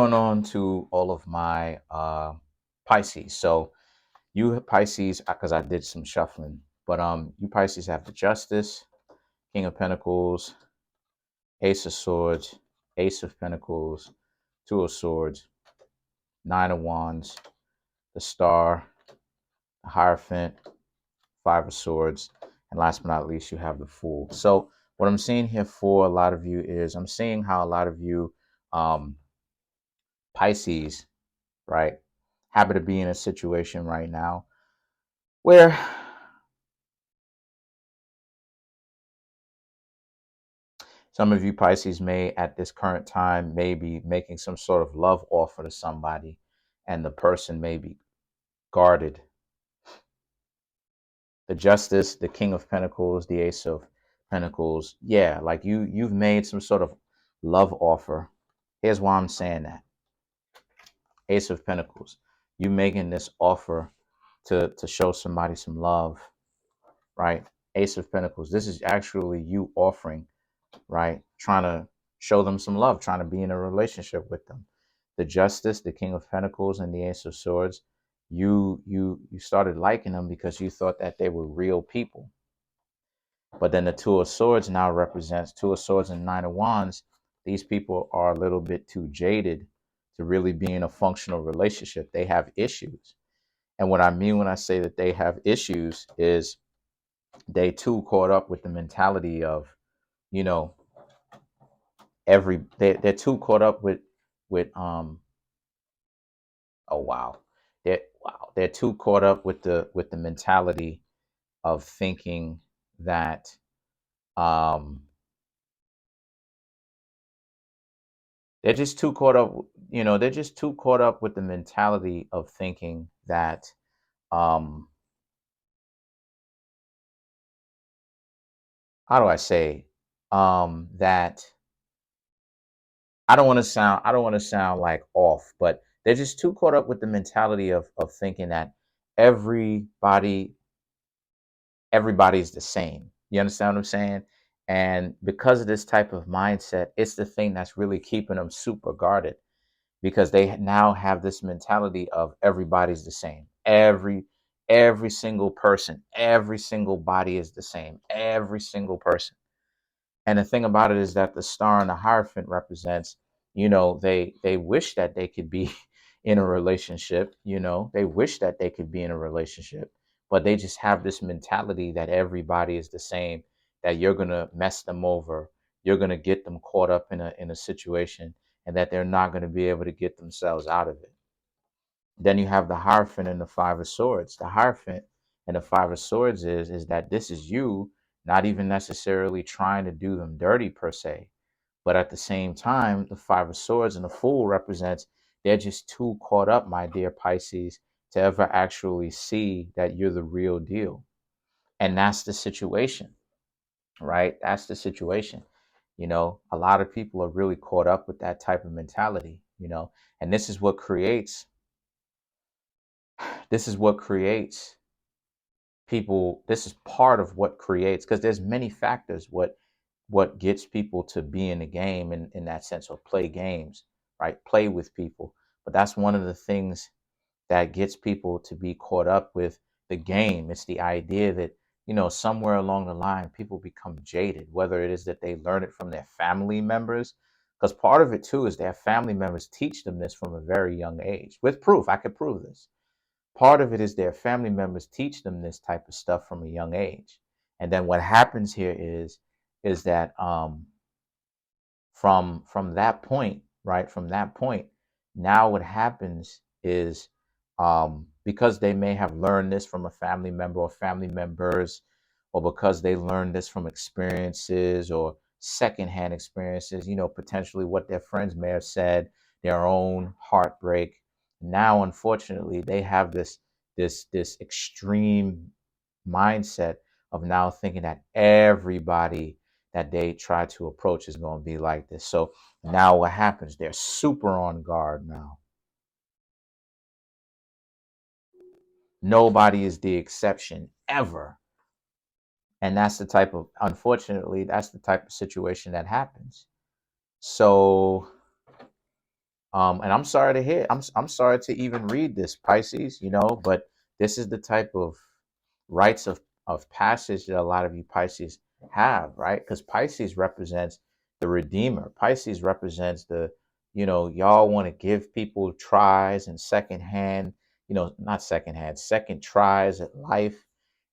Going on to all of my Pisces. So you Pisces, because I did some shuffling, but you Pisces have the Justice, King of Pentacles, Ace of Swords, Ace of Pentacles, Two of Swords, Nine of Wands, the Star, the Hierophant, Five of Swords, and last but not least, you have the Fool. So what I'm seeing here for a lot of you is I'm seeing how a lot of you um, Pisces, right, happen to be in a situation right now where some of you Pisces may at this current time may be making some sort of love offer to somebody, and the person may be guarded. The Justice, the King of Pentacles, the Ace of Pentacles, yeah, like you've made some sort of love offer. Here's why I'm saying that. Ace of Pentacles, you making this offer to show somebody some love, right? Ace of Pentacles, this is actually you offering, right? Trying to show them some love, trying to be in a relationship with them. The Justice, the King of Pentacles, and the Ace of Swords, you started liking them because you thought that they were real people. But then the Two of Swords now represents Two of Swords and Nine of Wands. These people are a little bit too jaded to really be in a functional relationship. They have issues. And what I mean when I say that they have issues is they too caught up with the mentality of, you know, they're too caught up with oh they're too caught up with the mentality of thinking that um they're just too caught up, they're just too caught up with the mentality of thinking that um how do I say that I don't want to sound like off, but they're just too caught up with the mentality of thinking that everybody everybody's the same. You understand what I'm saying? And because of this type of mindset, it's the thing that's really keeping them super guarded, because they now have this mentality of everybody's the same. Every single person, every single body is the same. Every single person. And the thing about it is that the Star and the Hierophant represents, they wish that they could be in a relationship, they wish that they could be in a relationship, but they just have this mentality that everybody is the same, that you're going to mess them over, you're going to get them caught up in a situation, and that they're not going to be able to get themselves out of it. Then you have the Hierophant and the Five of Swords. The Hierophant and the Five of Swords is that this is you not even necessarily trying to do them dirty per se. But at the same time, the Five of Swords and the Fool represents they're just too caught up, my dear Pisces, to ever actually see that you're the real deal. And that's the situation, right? That's the situation. A lot of people are really caught up with that type of mentality, and this is what creates people. This is part of what creates, because there's many factors what gets people to be in the game in that sense, or play games, right? Play with people. But that's one of the things that gets people to be caught up with the game. It's the idea that, somewhere along the line, people become jaded, whether it is that they learn it from their family members, because part of it too is their family members teach them this from a very young age with proof. I could prove this. Part of it is their family members teach them this type of stuff from a young age. And then what happens here is that from that point, right? From that point, now what happens is, because they may have learned this from a family member or family members, or because they learned this from experiences or secondhand experiences, potentially what their friends may have said, their own heartbreak. Now, unfortunately, they have this extreme mindset of now thinking that everybody that they try to approach is going to be like this. So now what happens? They're super on guard now. Nobody is the exception ever. And unfortunately, that's the type of situation that happens. So And I'm sorry to hear. I'm sorry to even read this, Pisces. But this is the type of rites of passage that a lot of you Pisces have, right? Because Pisces represents the Redeemer. Pisces represents y'all want to give people tries and secondhand, not secondhand, second tries at life,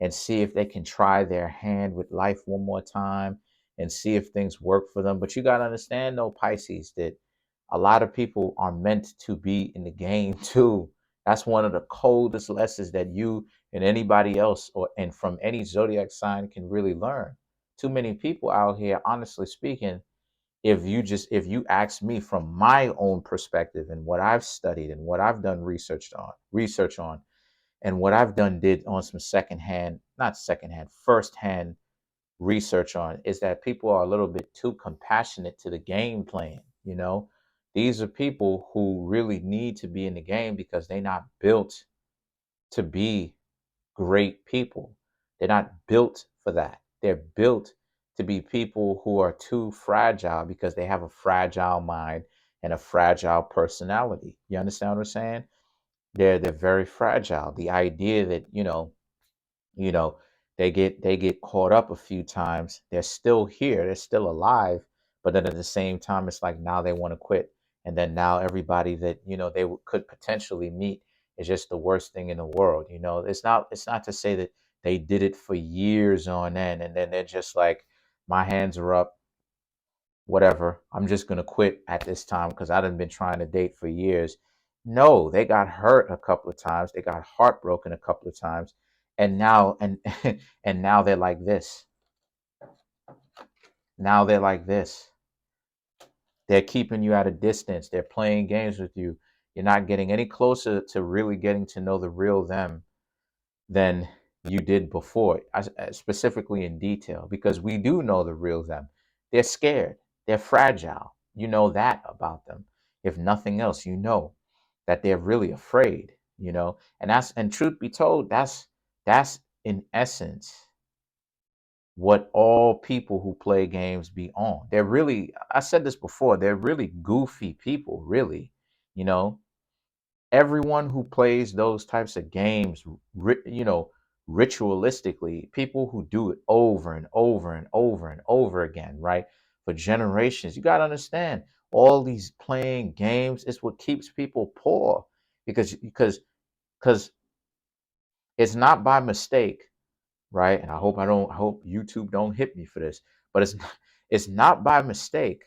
and see if they can try their hand with life one more time and see if things work for them. But you got to understand, though, Pisces, that a lot of people are meant to be in the game too. That's one of the coldest lessons that you and anybody else and from any zodiac sign can really learn. Too many people out here, honestly speaking, if you ask me from my own perspective and what I've studied and what I've done research on and what I've did on some secondhand, not secondhand, firsthand research on, is that people are a little bit too compassionate to the game plan. These are people who really need to be in the game because they're not built to be great people. They're not built for that. They're built to be people who are too fragile because they have a fragile mind and a fragile personality. You understand what I'm saying? They're very fragile. The idea that, you know they get caught up a few times, they're still here, they're still alive, but then at the same time it's like now they want to quit, and then now everybody that they could potentially meet is just the worst thing in the world. It's not to say that they did it for years on end and then they're just like, my hands are up, whatever, I'm just going to quit at this time because I done been trying to date for years. No, they got hurt a couple of times, they got heartbroken a couple of times, and now and now they're like this. Now they're like this. They're keeping you at a distance, they're playing games with you. You're not getting any closer to really getting to know the real them than you did before, specifically in detail, because we do know the real them. They're scared, they're fragile. You know that about them. If nothing else, you know that they're really afraid. And truth be told, that's in essence what all people who play games be on. They're really, I said this before, they're really goofy people, really. You know, everyone who plays those types of games, ritualistically, people who do it over and over and over and over again, right? For generations, you got to understand, all these playing games is what keeps people poor, because it's not by mistake, right? And I hope YouTube don't hit me for this, but it's not by mistake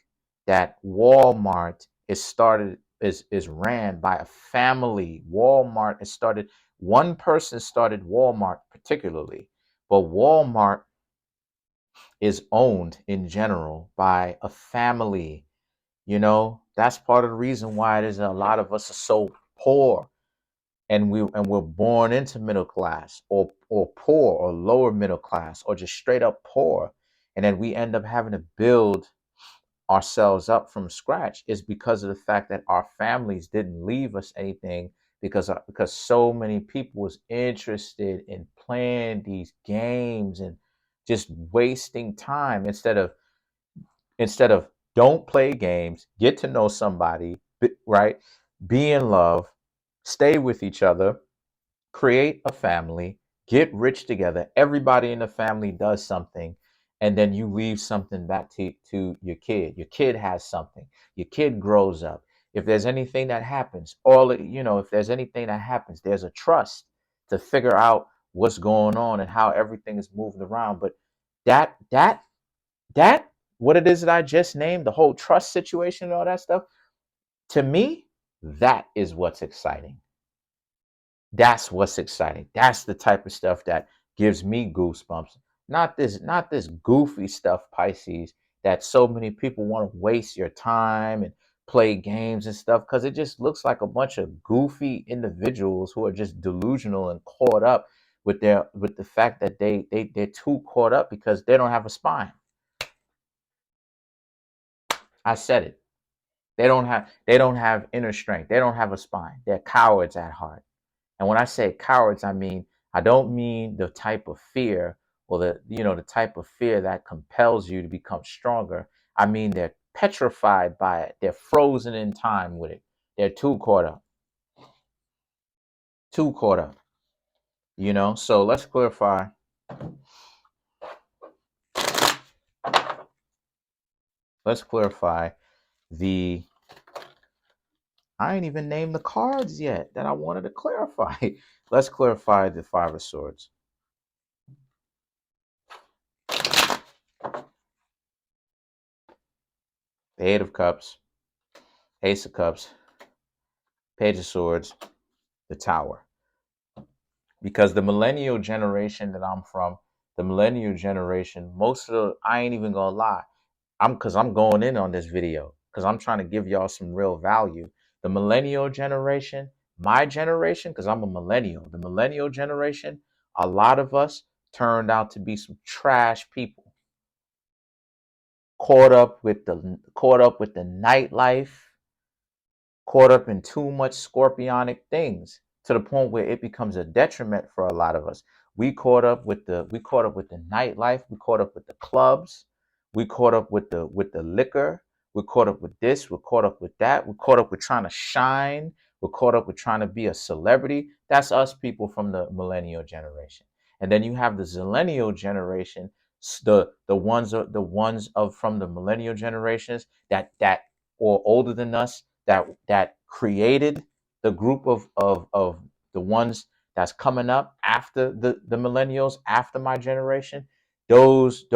that Walmart is ran by a family. Walmart is started, one person started Walmart particularly, but Walmart is owned in general by a family. That's part of the reason why it is a lot of us are so poor, and we're born into middle class, or poor, or lower middle class, or just straight up poor, and then we end up having to build ourselves up from scratch, is because of the fact that our families didn't leave us anything, because so many people was interested in playing these games and just wasting time, instead of don't play games, get to know somebody, right? Be in love, stay with each other, create a family, get rich together. Everybody in the family does something, and then you leave something back to your kid. Your kid has something. Your kid grows up. If there's anything that happens, if there's anything that happens, there's a trust to figure out what's going on and how everything is moving around. But that that that what it is that I just named, the whole trust situation and all that stuff, to me, that is what's exciting. That's what's exciting. That's the type of stuff that gives me goosebumps. Not this goofy stuff, Pisces, that so many people want to waste your time and play games and stuff, because it just looks like a bunch of goofy individuals who are just delusional and caught up with the fact that they're too caught up because they don't have a spine. I said it. They don't have inner strength. They don't have a spine. They're cowards at heart. And when I say cowards, I don't mean the type of fear, or the type of fear that compels you to become stronger. I mean they're petrified by it. They're frozen in time with it. They're too caught up. Too caught up. You know, so let's clarify. Let's clarify the. I ain't even named the cards yet that I wanted to clarify. Let's clarify the Five of Swords. The Eight of Cups, Ace of Cups, Page of Swords, the Tower. Because the millennial generation that I'm from, the millennial generation, most of the, I ain't even gonna lie, because I'm going in on this video because I'm trying to give y'all some real value. The millennial generation, my generation, because I'm a millennial, the millennial generation, a lot of us turned out to be some trash people, caught up with the nightlife, caught up in too much scorpionic things to the point where it becomes a detriment for a lot of us. We caught up with the nightlife, we caught up with the clubs, we caught up with the liquor, we caught up with this, we're caught up with that, we're caught up with trying to shine, we're caught up with trying to be a celebrity. That's us people from the millennial generation. And then you have the zillennial generation, the ones of from the millennial generations that or older than us that created the group of the ones that's coming up after the millennials, after my generation. Those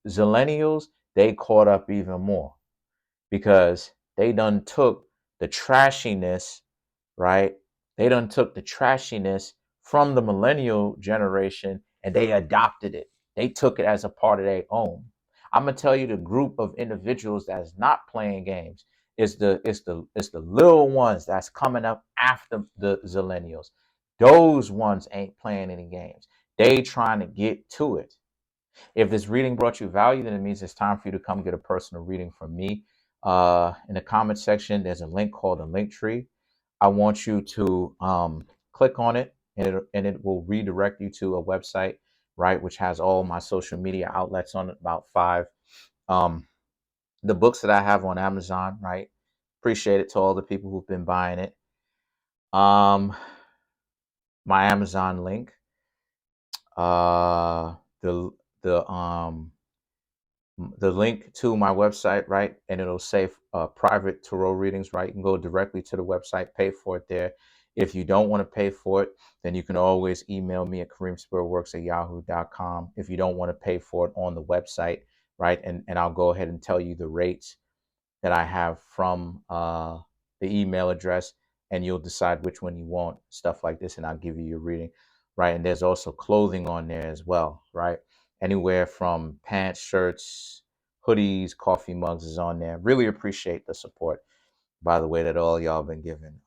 zillennials, they caught up even more because they done took the trashiness, right? They done took the trashiness from the millennial generation and they adopted it. They took it as a part of their own. I'm gonna tell you the group of individuals that's not playing games is the little ones that's coming up after the zillennials. Those ones ain't playing any games. They trying to get to it. If this reading brought you value, then it means it's time for you to come get a personal reading from me. In the comment section, there's a link called a link tree. I want you to click on it, and it will redirect you to a website, right, which has all my social media outlets on it, about 5. The books that I have on Amazon, right? Appreciate it to all the people who've been buying it. My Amazon link, uh, the the um the link to my website, right? And it'll say private tarot readings, right? You can go directly to the website, pay for it there. If you don't want to pay for it, then you can always email me at Kareemspiritworks@yahoo.com. If you don't want to pay for it on the website, right? And I'll go ahead and tell you the rates that I have from the email address, and you'll decide which one you want, stuff like this, and I'll give you your reading, right? And there's also clothing on there as well, right? Anywhere from pants, shirts, hoodies, coffee mugs is on there. Really appreciate the support, by the way, that all y'all been giving.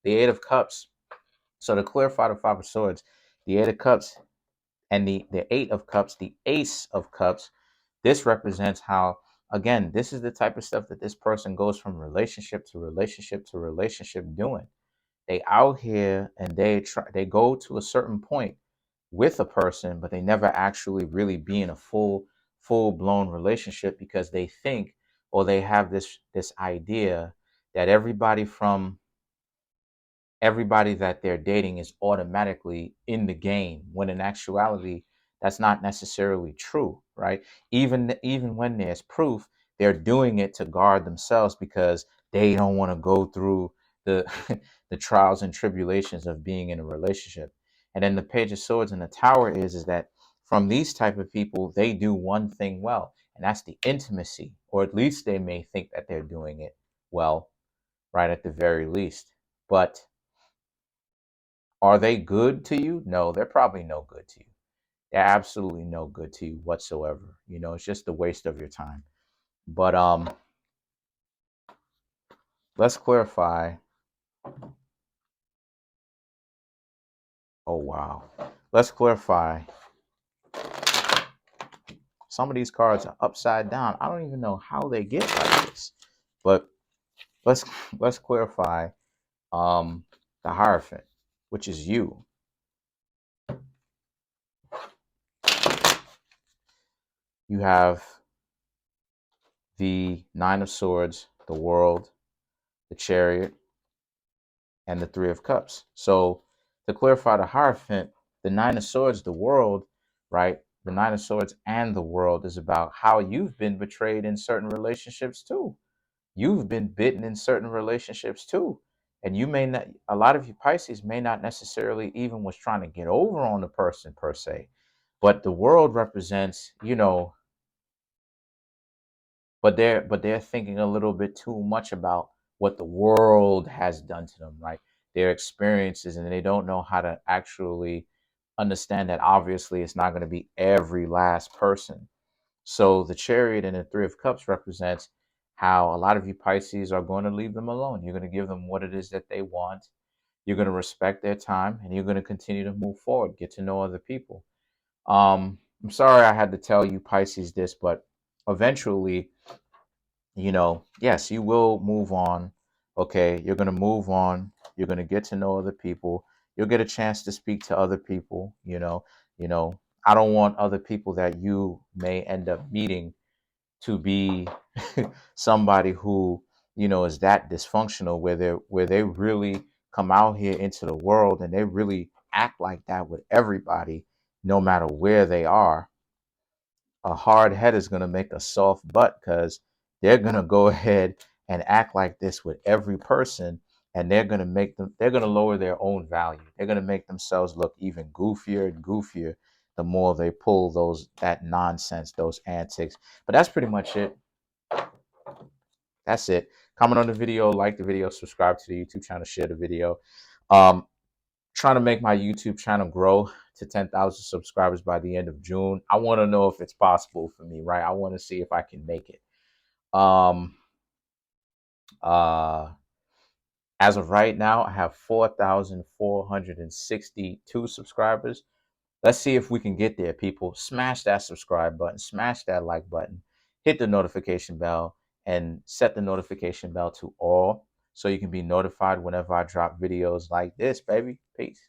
The Eight of Cups. So to clarify the Five of Swords, the Eight of Cups and the Eight of Cups, the Ace of Cups, this represents how, again, this is the type of stuff that this person goes from relationship to relationship to relationship doing. They out here and they go to a certain point with a person, but they never actually really be in a full blown relationship because they think, or they have this idea that everybody that they're dating is automatically in the game, when in actuality that's not necessarily true, right? Even when there's proof, they're doing it to guard themselves because they don't want to go through the the trials and tribulations of being in a relationship. And then the Page of Swords and the Tower is that from these type of people, they do one thing well, and that's the intimacy, or at least they may think that they're doing it well, right, at the very least. But are they good to you? No, they're probably no good to you. They're absolutely no good to you whatsoever. You know, it's just a waste of your time. But let's clarify. Oh wow. Let's clarify. Some of these cards are upside down. I don't even know how they get like this. But let's let's clarify the Hierophant, which is you. You have the Nine of Swords, the World, the Chariot, and the Three of Cups. So to clarify the Hierophant, the Nine of Swords, the world, right? The Nine of Swords and the world is about how you've been betrayed in certain relationships too. You've been bitten in certain relationships too. And you may not, a lot of you Pisces may not necessarily even was trying to get over on the person per se, but the world represents, but they're thinking a little bit too much about what the world has done to them, like their experiences, and they don't know how to actually understand that obviously it's not going to be every last person. So the Chariot and the Three of Cups represents how a lot of you Pisces are going to leave them alone. You're going to give them what it is that they want. You're going to respect their time, and you're going to continue to move forward, get to know other people. I'm sorry I had to tell you Pisces this, but eventually, yes, you will move on. Okay, you're going to move on. You're going to get to know other people. You'll get a chance to speak to other people. I don't want other people that you may end up meeting to be somebody who, is that dysfunctional, where they really come out here into the world and they really act like that with everybody, no matter where they are. A hard head is going to make a soft butt, because they're going to go ahead and act like this with every person, and they're going to lower their own value. They're going to make themselves look even goofier and goofier the more they pull that nonsense, those antics. But that's pretty much it. That's it. Comment on the video, like the video, subscribe to the YouTube channel, share the video. um Trying to make my YouTube channel grow to 10,000 subscribers by the end of June. I want to know if it's possible for me, right? I want to see if I can make it. Um, uh, as of right now, I have 4,462 subscribers. Let's see if we can get there, people. Smash that subscribe button, smash that like button, hit the notification bell, and set the notification bell to all so you can be notified whenever I drop videos like this, baby. Peace.